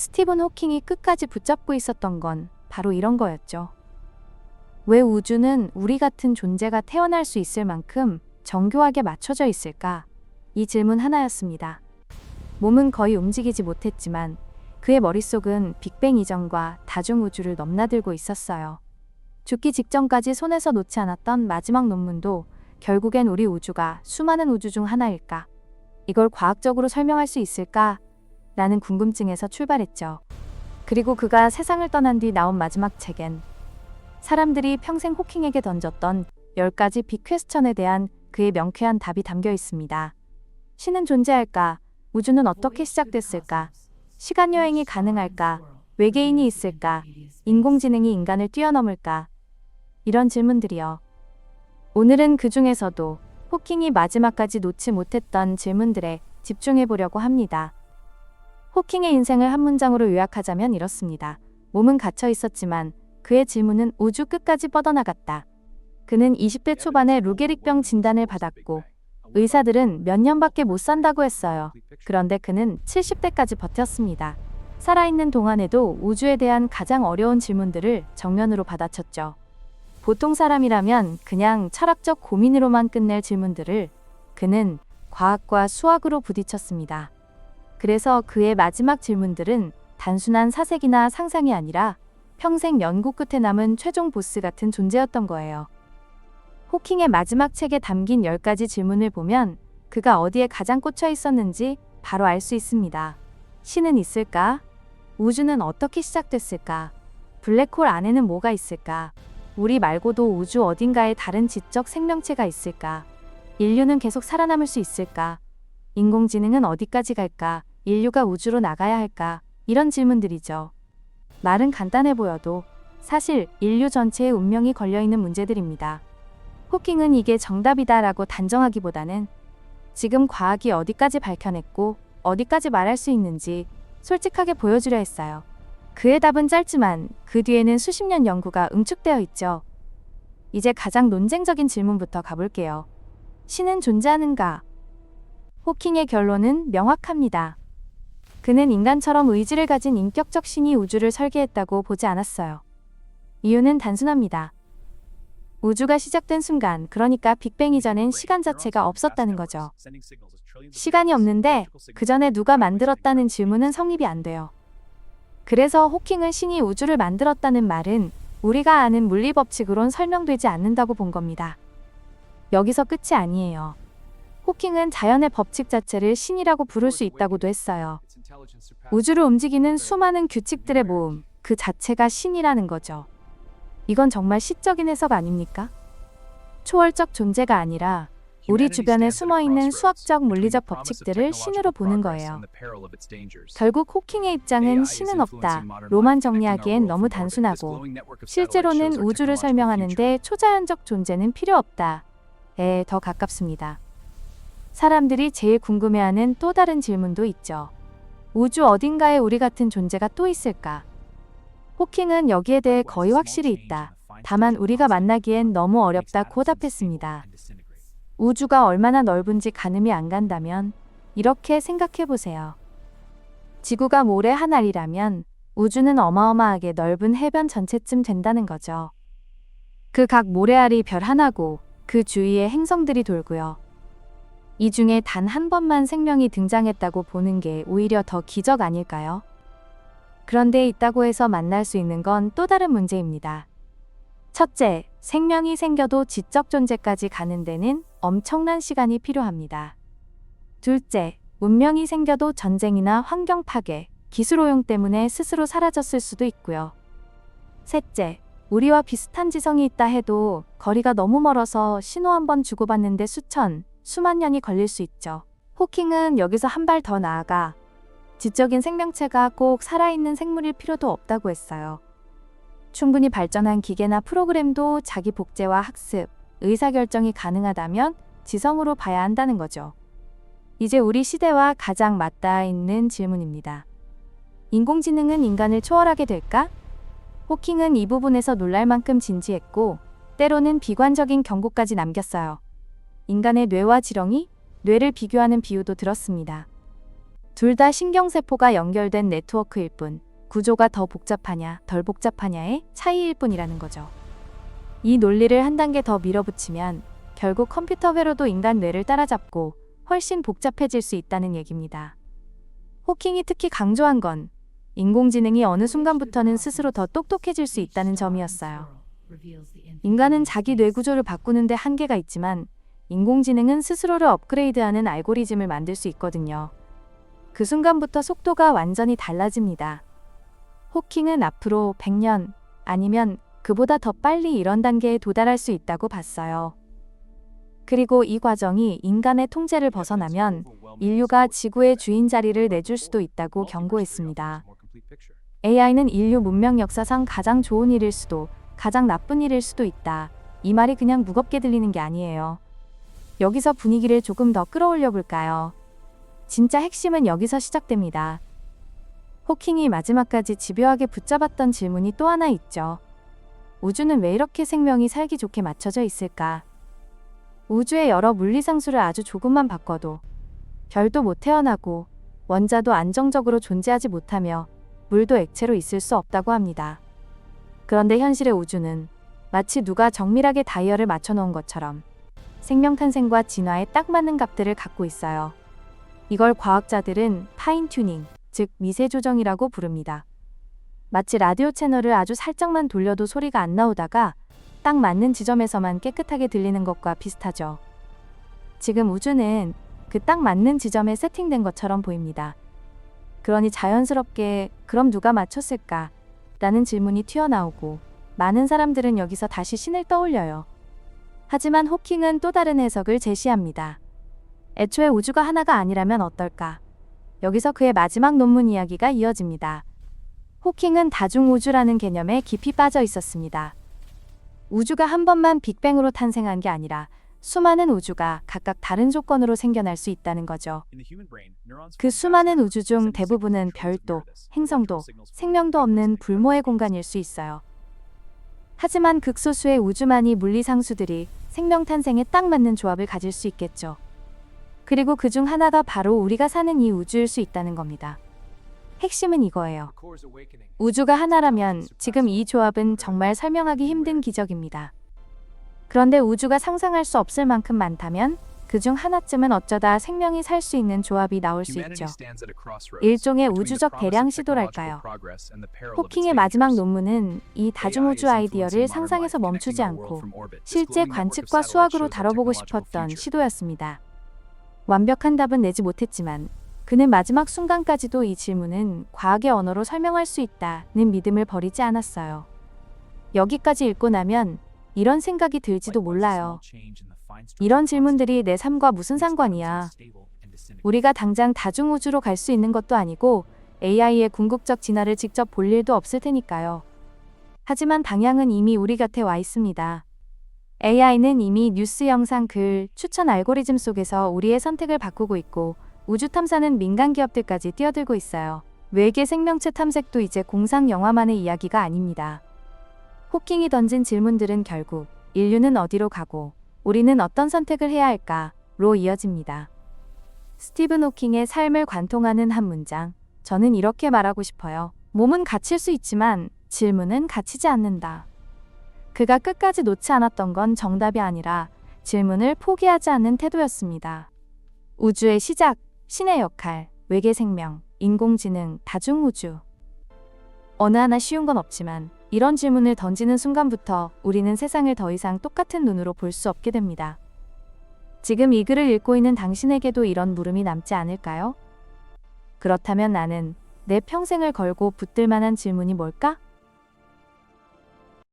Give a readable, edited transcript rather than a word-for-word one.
스티븐 호킹이 끝까지 붙잡고 있었던 건 바로 이런 거였죠. 왜 우주는 우리 같은 존재가 태어날 수 있을 만큼 정교하게 맞춰져 있을까? 이 질문 하나였습니다. 몸은 거의 움직이지 못했지만 그의 머릿속은 빅뱅 이전과 다중우주를 넘나들고 있었어요. 죽기 직전까지 손에서 놓지 않았던 마지막 논문도 결국엔 우리 우주가 수많은 우주 중 하나일까? 이걸 과학적으로 설명할 수 있을까? 라는 궁금증에서 출발했죠. 그리고 그가 세상을 떠난 뒤 나온 마지막 책엔 사람들이 평생 호킹에게 던졌던 10가지 빅퀘스천에 대한 그의 명쾌한 답이 담겨 있습니다. 신은 존재할까? 우주는 어떻게 시작됐을까? 시간여행이 가능할까? 외계인이 있을까? 인공지능이 인간을 뛰어넘을까? 이런 질문들이요. 오늘은 그 중에서도 호킹이 마지막까지 놓지 못했던 질문들에 집중해 보려고 합니다. 호킹의 인생을 한 문장으로 요약하자면 이렇습니다. 몸은 갇혀 있었지만 그의 질문은 우주 끝까지 뻗어나갔다. 그는 20대 초반에 루게릭병 진단을 받았고 의사들은 몇 년밖에 못 산다고 했어요. 그런데 그는 70대까지 버텼습니다. 살아있는 동안에도 우주에 대한 가장 어려운 질문들을 정면으로 받아쳤죠. 보통 사람이라면 그냥 철학적 고민으로만 끝낼 질문들을 그는 과학과 수학으로 부딪혔습니다. 그래서 그의 마지막 질문들은 단순한 사색이나 상상이 아니라 평생 연구 끝에 남은 최종 보스 같은 존재였던 거예요. 호킹의 마지막 책에 담긴 10가지 질문을 보면 그가 어디에 가장 꽂혀 있었는지 바로 알 수 있습니다. 신은 있을까? 우주는 어떻게 시작됐을까? 블랙홀 안에는 뭐가 있을까? 우리 말고도 우주 어딘가에 다른 지적 생명체가 있을까? 인류는 계속 살아남을 수 있을까? 인공지능은 어디까지 갈까? 인류가 우주로 나가야 할까? 이런 질문들이죠. 말은 간단해 보여도 사실 인류 전체의 운명이 걸려있는 문제들입니다. 호킹은 이게 정답이다라고 단정하기보다는 지금 과학이 어디까지 밝혀냈고 어디까지 말할 수 있는지 솔직하게 보여주려 했어요. 그의 답은 짧지만 그 뒤에는 수십 년 연구가 응축되어 있죠. 이제 가장 논쟁적인 질문부터 가볼게요. 신은 존재하는가? 호킹의 결론은 명확합니다. 그는 인간처럼 의지를 가진 인격적 신이 우주를 설계했다고 보지 않았어요. 이유는 단순합니다. 우주가 시작된 순간, 그러니까 빅뱅 이전엔 시간 자체가 없었다는 거죠. 시간이 없는데 그 전에 누가 만들었다는 질문은 성립이 안 돼요. 그래서 호킹은 신이 우주를 만들었다는 말은 우리가 아는 물리 법칙으론 설명되지 않는다고 본 겁니다. 여기서 끝이 아니에요. 호킹은 자연의 법칙 자체를 신이라고 부를 수 있다고도 했어요. 우주를 움직이는 수많은 규칙들의 모음, 그 자체가 신이라는 거죠. 이건 정말 시적인 해석 아닙니까? 초월적 존재가 아니라 우리 주변에 숨어있는 수학적 물리적 법칙들을 신으로 보는 거예요. 결국 호킹의 입장은 신은 없다. 로만 정리하기엔 너무 단순하고 실제로는 우주를 설명하는데 초자연적 존재는 필요 없다에 더 가깝습니다. 사람들이 제일 궁금해하는 또 다른 질문도 있죠. 우주 어딘가에 우리 같은 존재가 또 있을까? 호킹은 여기에 대해 거의 확실히 있다. 다만 우리가 만나기엔 너무 어렵다고 답했습니다. 우주가 얼마나 넓은지 가늠이 안 간다면 이렇게 생각해 보세요. 지구가 모래 한 알이라면 우주는 어마어마하게 넓은 해변 전체쯤 된다는 거죠. 그 각 모래알이 별 하나고 그 주위에 행성들이 돌고요. 이 중에 단 한 번만 생명이 등장했다고 보는 게 오히려 더 기적 아닐까요? 그런데 있다고 해서 만날 수 있는 건 또 다른 문제입니다. 첫째, 생명이 생겨도 지적 존재까지 가는 데는 엄청난 시간이 필요합니다. 둘째, 문명이 생겨도 전쟁이나 환경 파괴, 기술 오용 때문에 스스로 사라졌을 수도 있고요. 셋째, 우리와 비슷한 지성이 있다 해도 거리가 너무 멀어서 신호 한 번 주고받는데 수만 년이 걸릴 수 있죠. 호킹은 여기서 한 발 더 나아가 지적인 생명체가 꼭 살아있는 생물일 필요도 없다고 했어요. 충분히 발전한 기계나 프로그램도 자기 복제와 학습, 의사결정이 가능하다면 지성으로 봐야 한다는 거죠. 이제 우리 시대와 가장 맞닿아 있는 질문입니다. 인공지능은 인간을 초월하게 될까? 호킹은 이 부분에서 놀랄 만큼 진지했고 때로는 비관적인 경고까지 남겼어요. 인간의 뇌와 지렁이, 뇌를 비교하는 비유도 들었습니다. 둘 다 신경세포가 연결된 네트워크일 뿐, 구조가 더 복잡하냐, 덜 복잡하냐의 차이일 뿐이라는 거죠. 이 논리를 한 단계 더 밀어붙이면 결국 컴퓨터 회로도 인간 뇌를 따라잡고 훨씬 복잡해질 수 있다는 얘기입니다. 호킹이 특히 강조한 건 인공지능이 어느 순간부터는 스스로 더 똑똑해질 수 있다는 점이었어요. 인간은 자기 뇌 구조를 바꾸는데 한계가 있지만 인공지능은 스스로를 업그레이드하는 알고리즘을 만들 수 있거든요. 그 순간부터 속도가 완전히 달라집니다. 호킹은 앞으로 100년 아니면 그보다 더 빨리 이런 단계에 도달할 수 있다고 봤어요. 그리고 이 과정이 인간의 통제를 벗어나면 인류가 지구의 주인 자리를 내줄 수도 있다고 경고했습니다. AI는 인류 문명 역사상 가장 좋은 일일 수도, 가장 나쁜 일일 수도 있다. 이 말이 그냥 무겁게 들리는 게 아니에요. 여기서 분위기를 조금 더 끌어올려 볼까요? 진짜 핵심은 여기서 시작됩니다. 호킹이 마지막까지 집요하게 붙잡았던 질문이 또 하나 있죠. 우주는 왜 이렇게 생명이 살기 좋게 맞춰져 있을까? 우주의 여러 물리상수를 아주 조금만 바꿔도 별도 못 태어나고 원자도 안정적으로 존재하지 못하며 물도 액체로 있을 수 없다고 합니다. 그런데 현실의 우주는 마치 누가 정밀하게 다이얼을 맞춰놓은 것처럼 생명 탄생과 진화에 딱 맞는 값들을 갖고 있어요. 이걸 과학자들은 파인 튜닝, 즉 미세 조정이라고 부릅니다. 마치 라디오 채널을 아주 살짝만 돌려도 소리가 안 나오다가 딱 맞는 지점에서만 깨끗하게 들리는 것과 비슷하죠. 지금 우주는 그 딱 맞는 지점에 세팅된 것처럼 보입니다. 그러니 자연스럽게 그럼 누가 맞췄을까? 라는 질문이 튀어나오고 많은 사람들은 여기서 다시 신을 떠올려요. 하지만 호킹은 또 다른 해석을 제시합니다. 애초에 우주가 하나가 아니라면 어떨까? 여기서 그의 마지막 논문 이야기가 이어집니다. 호킹은 다중우주라는 개념에 깊이 빠져 있었습니다. 우주가 한 번만 빅뱅으로 탄생한 게 아니라 수많은 우주가 각각 다른 조건으로 생겨날 수 있다는 거죠. 그 수많은 우주 중 대부분은 별도, 행성도, 생명도 없는 불모의 공간일 수 있어요. 하지만 극소수의 우주만이 물리상수들이 생명 탄생에 딱 맞는 조합을 가질 수 있겠죠. 그리고 그 중 하나가 바로 우리가 사는 이 우주일 수 있다는 겁니다. 핵심은 이거예요. 우주가 하나라면 지금 이 조합은 정말 설명하기 힘든 기적입니다. 그런데 우주가 상상할 수 없을 만큼 많다면 그 중 하나쯤은 어쩌다 생명이 살 수 있는 조합이 나올 수 있죠. 일종의 우주적 대량 시도랄까요. 호킹의 마지막 논문은 이 다중우주 아이디어를 상상에서 멈추지 않고 실제 관측과 수학으로 다뤄보고 싶었던 시도였습니다. 완벽한 답은 내지 못했지만 그는 마지막 순간까지도 이 질문은 과학의 언어로 설명할 수 있다는 믿음을 버리지 않았어요. 여기까지 읽고 나면 이런 생각이 들지도 몰라요. 이런 질문들이 내 삶과 무슨 상관이야. 우리가 당장 다중우주로 갈 수 있는 것도 아니고 AI의 궁극적 진화를 직접 볼 일도 없을 테니까요. 하지만 방향은 이미 우리 곁에 와 있습니다. AI는 이미 뉴스 영상 글 추천 알고리즘 속에서 우리의 선택을 바꾸고 있고 우주 탐사는 민간 기업들까지 뛰어들고 있어요. 외계 생명체 탐색도 이제 공상 영화만의 이야기가 아닙니다. 호킹이 던진 질문들은 결국 인류는 어디로 가고 우리는 어떤 선택을 해야 할까로 이어집니다. 스티븐 호킹의 삶을 관통하는 한 문장. 저는 이렇게 말하고 싶어요. 몸은 갇힐 수 있지만 질문은 갇히지 않는다. 그가 끝까지 놓지 않았던 건 정답이 아니라 질문을 포기하지 않는 태도였습니다. 우주의 시작, 신의 역할, 외계 생명, 인공지능, 다중우주. 어느 하나 쉬운 건 없지만 이런 질문을 던지는 순간부터 우리는 세상을 더 이상 똑같은 눈으로 볼 수 없게 됩니다. 지금 이 글을 읽고 있는 당신에게도 이런 물음이 남지 않을까요? 그렇다면 나는 내 평생을 걸고 붙들 만한 질문이 뭘까?